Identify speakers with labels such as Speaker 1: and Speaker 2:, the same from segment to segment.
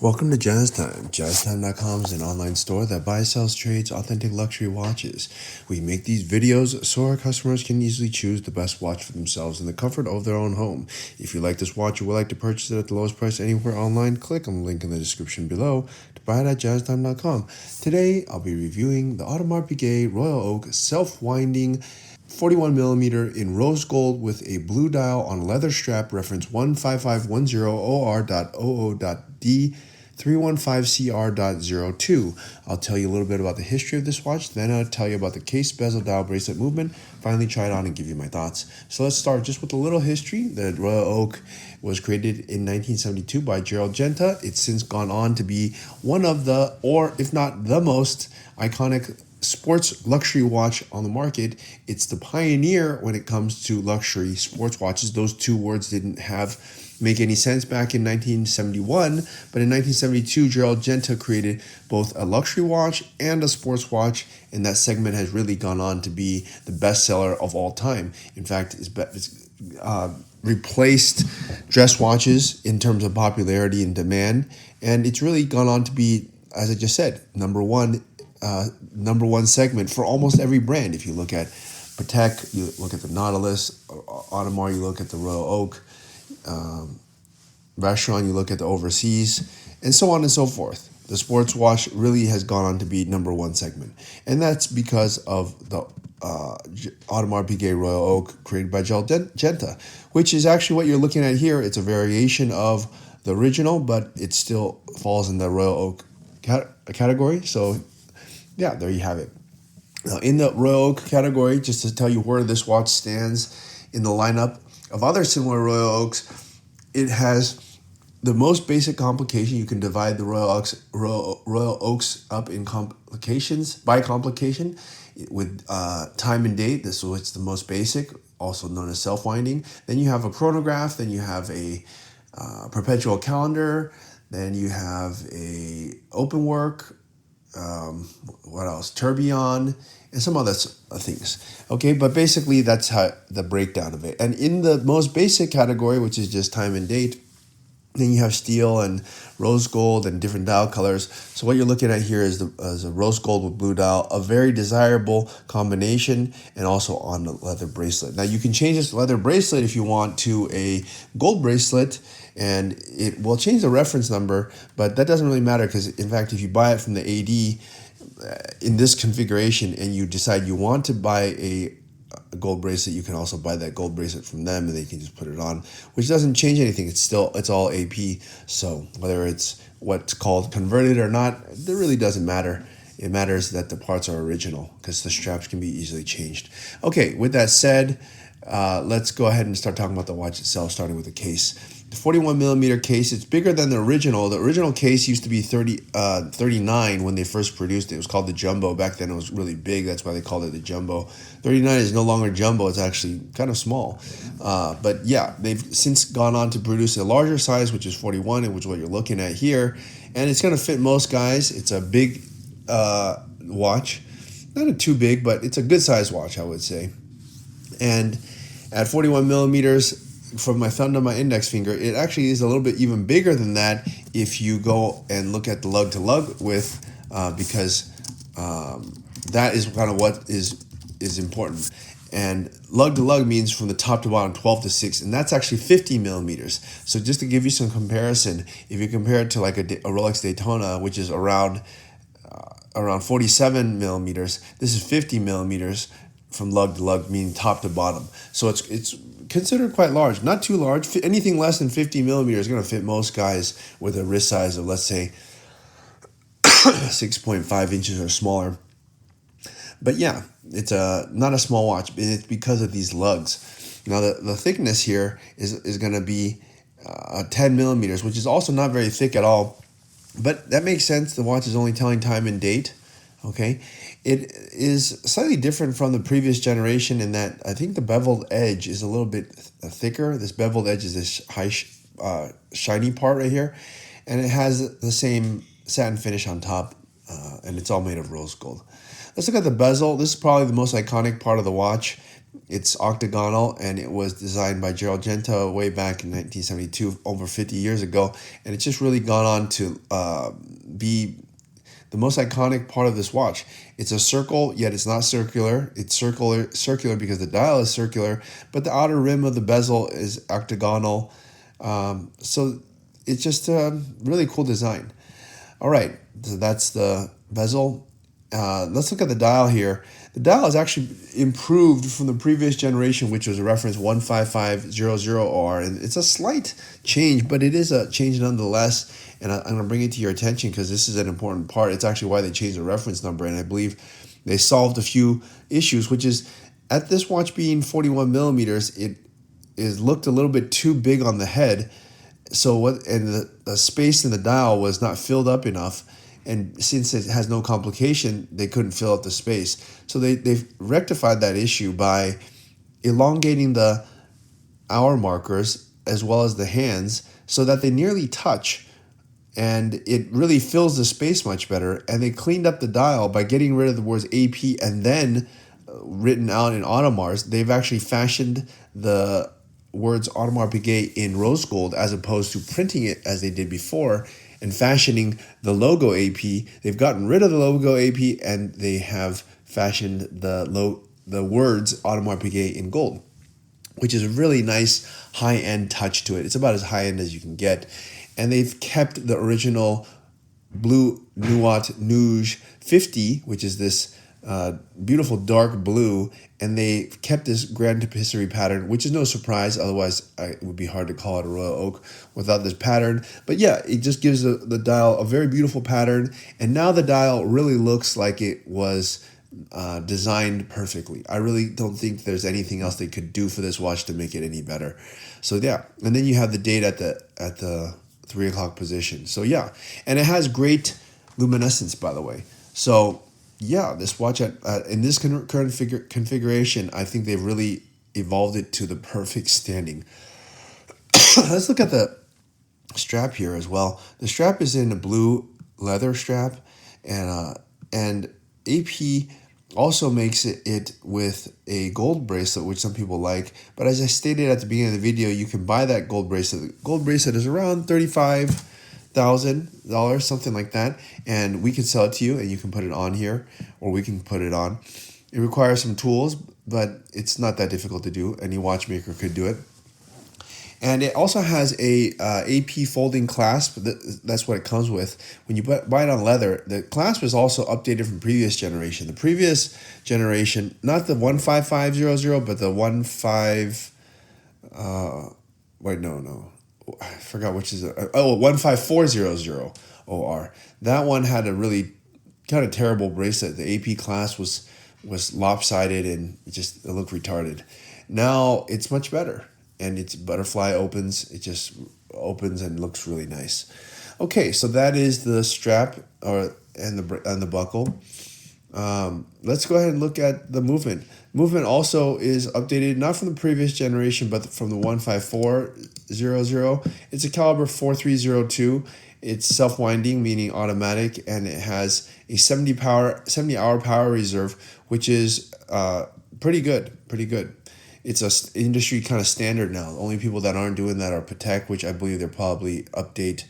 Speaker 1: Welcome to Jazz Time. JazzTime.com is an online store that buys, sells, trades authentic luxury watches. We make these videos so our customers can easily choose the best watch for themselves in the comfort of their own home. If you like this watch or would like to purchase it at the lowest price anywhere online, click on the link in the description below to buy it at JazzTime.com. Today, I'll be reviewing the Audemars Piguet Royal Oak self-winding 41mm in rose gold with a blue dial on leather strap, reference 15510OR.OO.D315CR.02. I'll tell you a little bit about the history of this watch, then I'll tell you about the case, bezel, dial, bracelet movement, finally try it on and give you my thoughts. So let's start just with a little history. The Royal Oak was created in 1972 by Gerald Genta. It's since gone on to be one of the, or if not the most iconic sports luxury watch on the market. It's the pioneer when it comes to luxury sports watches. Those two words didn't make any sense back in 1971, but in 1972 Gerald Genta created both a luxury watch and a sports watch, and that segment has really gone on to be the bestseller of all time. In fact, it's replaced dress watches in terms of popularity and demand, and it's really gone on to be, as I just said, number one segment for almost every brand. If you look at Patek, you look at the Nautilus, Audemars, you look at the Royal Oak, Vacheron, you look at the Overseas, and so on and so forth. The sports watch really has gone on to be number one segment, and that's because of the Audemars Piguet Royal Oak created by Gerald Genta, which is actually what you're looking at here. It's a variation of the original, but it still falls in the Royal Oak category. So yeah, there you have it. Now, in the Royal Oak category, just to tell you where this watch stands in the lineup of other similar Royal Oaks, it has the most basic complication. You can divide the Royal Oaks up in complications by complication with time and date. This is what's the most basic, also known as self-winding. Then you have a chronograph. Then you have a perpetual calendar. Then you have a open work. What else? Tourbillon and some other things. Okay, but basically that's how the breakdown of it. And in the most basic category, which is just time and date, then you have steel and rose gold and different dial colors. So what you're looking at here is a rose gold with blue dial, a very desirable combination, and also on the leather bracelet. Now you can change this leather bracelet if you want to a gold bracelet, and it will change the reference number, but that doesn't really matter because, in fact, if you buy it from the AD in this configuration and you decide you want to buy a gold bracelet, you can also buy that gold bracelet from them and they can just put it on, which doesn't change anything. It's all AP. So whether it's what's called converted or not, it really doesn't matter. It matters that the parts are original because the straps can be easily changed. Okay, with that said, let's go ahead and start talking about the watch itself, starting with the case. The 41mm case, it's bigger than the original. The original case used to be 39 when they first produced it. It was called the Jumbo. Back then it was really big. That's why they called it the Jumbo. 39 is no longer Jumbo. It's actually kind of small. But yeah, they've since gone on to produce a larger size, which is 41, which is what you're looking at here. And it's going to fit most guys. It's a big watch. Not too big, but it's a good size watch, I would say. And at 41 millimeters, from my thumb to my index finger, it actually is a little bit even bigger than that if you go and look at the lug to lug width, because that is kind of what is important. And lug to lug means from the top to bottom 12 to 6, and that's actually 50 millimeters. So just to give you some comparison, if you compare it to like a Rolex Daytona, which is around 47 millimeters, this is 50 millimeters from lug to lug, meaning top to bottom. So it's considered quite large, not too large. Anything less than 50 millimeters is going to fit most guys with a wrist size of, let's say, 6.5 inches or smaller. But yeah, it's not a small watch, but it's because of these lugs. Now the thickness here is going to be 10 millimeters, which is also not very thick at all. But that makes sense. The watch is only telling time and date. Okay, it is slightly different from the previous generation in that I think the beveled edge is a little bit thicker. This beveled edge is this high shiny part right here, and it has the same satin finish on top, and it's all made of rose gold. Let's look at the bezel. This is probably the most iconic part of the watch. It's octagonal, and it was designed by Gerald Genta way back in 1972, over 50 years ago. And it's just really gone on to be the most iconic part of this watch. It's a circle, yet it's not circular. It's circular because the dial is circular, but the outer rim of the bezel is octagonal. So it's just a really cool design. All right, so that's the bezel. Let's look at the dial here. The dial is actually improved from the previous generation, which was a reference 15500OR, and it's a slight change, but it is a change nonetheless. And I'm going to bring it to your attention because this is an important part. It's actually why they changed the reference number, and I believe they solved a few issues, which is at this watch being 41 millimeters, it is looked a little bit too big on the head. So the space in the dial was not filled up enough. And since it has no complication, they couldn't fill out the space. So they've rectified that issue by elongating the hour markers as well as the hands so that they nearly touch. And it really fills the space much better. And they cleaned up the dial by getting rid of the words AP and then written out in Audemars. They've actually fashioned the words Audemars Piguet in rose gold as opposed to printing it as they did before and fashioning the logo AP. They've gotten rid of the logo AP and they have fashioned the words Audemars Piguet in gold, which is a really nice high-end touch to it. It's about as high-end as you can get. And they've kept the original blue Nuat Nouge 50, which is this beautiful dark blue, and they kept this grand tapisserie pattern, which is no surprise. Otherwise, it would be hard to call it a Royal Oak without this pattern. But yeah, it just gives the dial a very beautiful pattern, and now the dial really looks like it was designed perfectly. I really don't think there's anything else they could do for this watch to make it any better. So yeah, and then you have the date at the 3 o'clock position. So yeah, and it has great luminescence, by the way. So yeah, this watch in this current configuration, I think they've really evolved it to the perfect standing. Let's look at the strap here as well. The strap is in a blue leather strap, and AP also makes it with a gold bracelet, which some people like. But as I stated at the beginning of the video, you can buy that gold bracelet. The gold bracelet is around $35,000, something like that, and we can sell it to you, and you can put it on here, or we can put it on. It requires some tools, but it's not that difficult to do. Any watchmaker could do it. And it also has a AP folding clasp. That's what it comes with. When you buy it on leather, the clasp is also updated from previous generation. The previous generation, not the 15500, but the I forgot which is 15400OR. That one had a really kind of terrible bracelet. The AP clasp was lopsided and it looked retarded. Now it's much better. And its butterfly opens. It just opens and looks really nice. Okay, so that is the strap and the buckle. Let's go ahead and look at the movement. Movement also is updated, not from the previous generation, but from the 15400. It's a caliber 4302. It's self-winding, meaning automatic, and it has a 70-hour power reserve, which is pretty good. It's a industry kind of standard now. The only people that aren't doing that are Patek, which I believe they'll probably update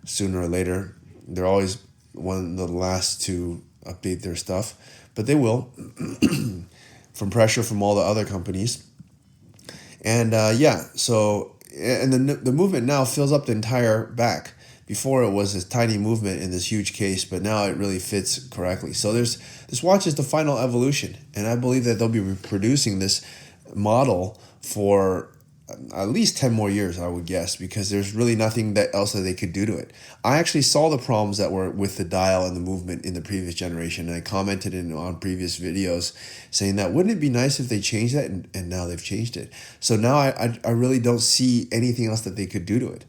Speaker 1: sooner or later. They're always one of the last to update their stuff, but they will from pressure from all the other companies. And so the movement now fills up the entire back. Before it was this tiny movement in this huge case, but now it really fits correctly. So this watch is the final evolution, and I believe that they'll be reproducing this model for at least 10 more years, I would guess, because there's really nothing else that they could do to it. I actually saw the problems that were with the dial and the movement in the previous generation, and I commented on previous videos saying that wouldn't it be nice if they changed that, and now they've changed it. So now I really don't see anything else that they could do to it.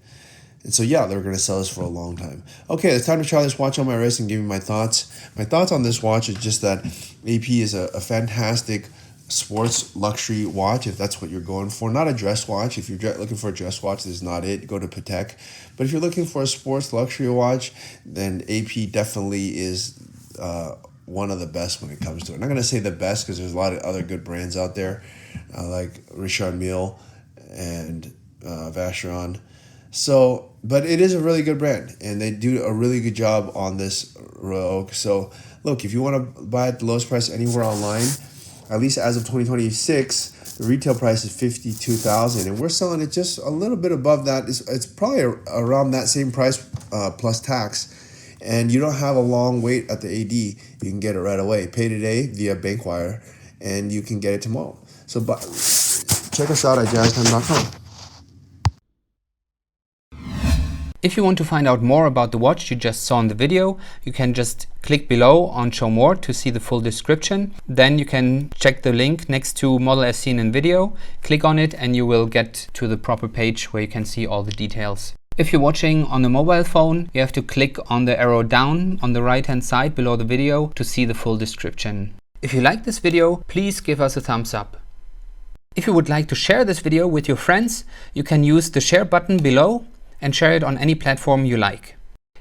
Speaker 1: And so yeah, they're going to sell this for a long time. Okay, it's time to try this watch on my wrist and give you my thoughts. My thoughts on this watch is just that AP is a fantastic sports luxury watch, if that's what you're going for. Not a dress watch. If you're looking for a dress watch, this is not it. Go to Patek. But if you're looking for a sports luxury watch, then AP definitely is one of the best when it comes to it. I'm not going to say the best because there's a lot of other good brands out there. like Richard Mille and Vacheron. So, but it is a really good brand, and they do a really good job on this Royal Oak. So, look, if you want to buy at the lowest price anywhere online, at least as of 2026, the retail price is $52,000, and we're selling it just a little bit above that. It's probably around that same price plus tax, and you don't have a long wait at the AD. You can get it right away. Pay today via bank wire, and you can get it tomorrow. So, check us out at jazztime.com.
Speaker 2: If you want to find out more about the watch you just saw in the video, you can just click below on Show More to see the full description. Then you can check the link next to model as seen in video, click on it, and you will get to the proper page where you can see all the details. If you're watching on a mobile phone, you have to click on the arrow down on the right hand side below the video to see the full description. If you like this video, please give us a thumbs up. If you would like to share this video with your friends, you can use the share button below and share it on any platform you like.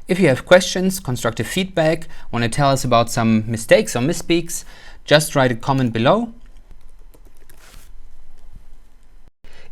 Speaker 2: If you have questions, constructive feedback, want to tell us about some mistakes or misspeaks, just write a comment below.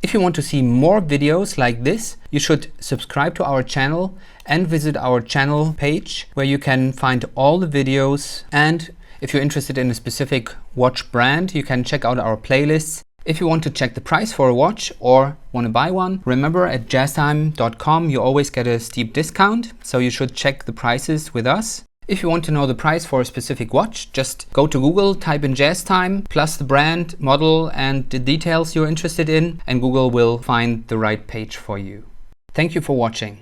Speaker 2: If you want to see more videos like this, you should subscribe to our channel and visit our channel page where you can find all the videos. And if you're interested in a specific watch brand, you can check out our playlists. If you want to check the price for a watch or want to buy one, remember at jazztime.com you always get a steep discount, so you should check the prices with us. If you want to know the price for a specific watch, just go to Google, type in JazzTime, plus the brand, model and the details you're interested in, and Google will find the right page for you. Thank you for watching.